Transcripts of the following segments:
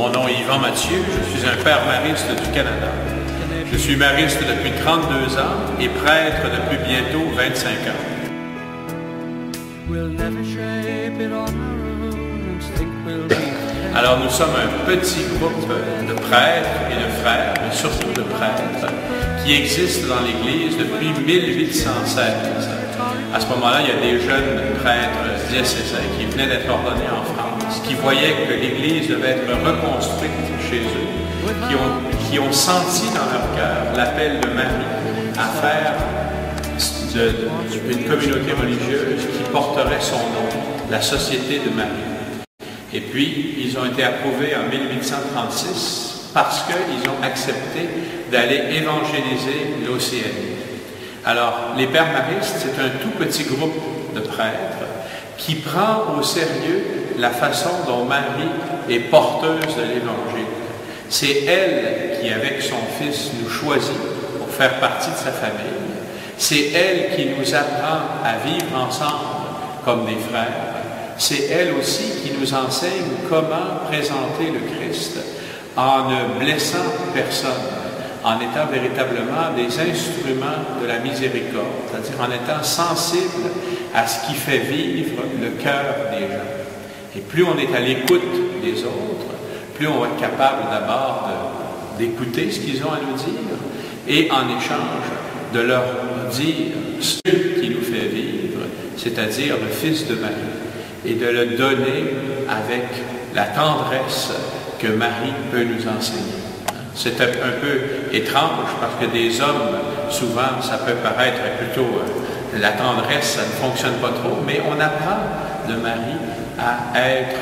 Mon nom est Yvan Mathieu, je suis un père mariste du Canada. Je suis mariste depuis 32 ans et prêtre depuis bientôt 25 ans. Alors nous sommes un petit groupe de prêtres et de frères, mais surtout de prêtres, qui existent dans l'Église depuis 1816. À ce moment-là, il y a des jeunes prêtres diocésains qui venaient d'être ordonnés en France, qui voyaient que l'Église devait être reconstruite chez eux, qui ont senti dans leur cœur l'appel de Marie à faire une communauté religieuse qui porterait son nom, la Société de Marie. Et puis, ils ont été approuvés en 1836 parce qu'ils ont accepté d'aller évangéliser l'Océanie. Alors, les Pères Maristes, c'est un tout petit groupe de prêtres qui prend au sérieux la façon dont Marie est porteuse de l'Évangile. C'est elle qui, avec son Fils, nous choisit pour faire partie de sa famille. C'est elle qui nous apprend à vivre ensemble comme des frères. C'est elle aussi qui nous enseigne comment présenter le Christ en ne blessant personne, en étant véritablement des instruments de la miséricorde, c'est-à-dire en étant sensible à ce qui fait vivre le cœur des gens. Et plus on est à l'écoute des autres, plus on va être capable d'abord d'écouter ce qu'ils ont à nous dire et en échange de leur dire ce qui nous fait vivre, c'est-à-dire le Fils de Marie, et de le donner avec la tendresse que Marie peut nous enseigner. C'est un peu étrange parce que des hommes, souvent, ça peut paraître plutôt la tendresse, ça ne fonctionne pas trop, mais on apprend de Marie à être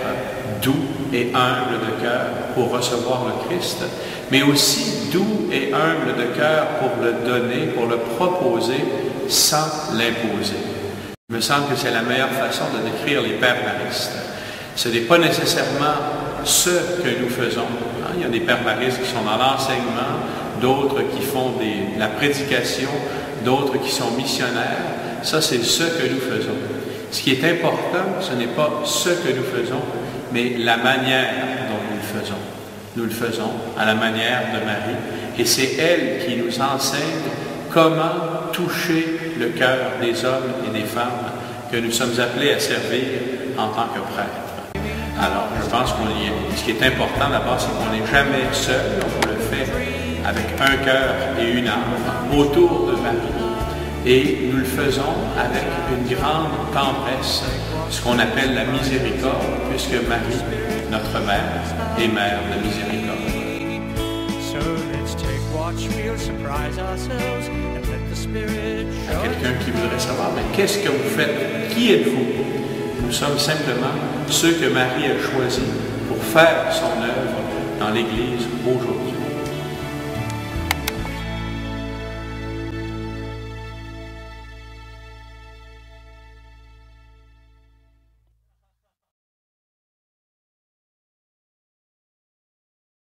doux et humble de cœur pour recevoir le Christ, mais aussi doux et humble de cœur pour le donner, pour le proposer sans l'imposer. Il me semble que c'est la meilleure façon de décrire les Pères Maristes. Ce n'est pas nécessairement ce que nous faisons. Il y a des Pères Maristes qui sont dans l'enseignement, d'autres qui font de la prédication, d'autres qui sont missionnaires. Ça, c'est ce que nous faisons. Ce qui est important, ce n'est pas ce que nous faisons, mais la manière dont nous le faisons. Nous le faisons à la manière de Marie, et c'est elle qui nous enseigne comment toucher le cœur des hommes et des femmes que nous sommes appelés à servir en tant que prêtres. Alors, je pense qu'on y est. Ce qui est important d'abord, c'est qu'on n'est jamais seul, on le fait avec un cœur et une âme autour de Marie. Et nous le faisons avec une grande tendresse, ce qu'on appelle la miséricorde, puisque Marie, notre mère, est mère de miséricorde. À quelqu'un qui voudrait savoir, mais qu'est-ce que vous faites? Qui êtes-vous? Nous sommes simplement ceux que Marie a choisis pour faire son œuvre dans l'Église aujourd'hui.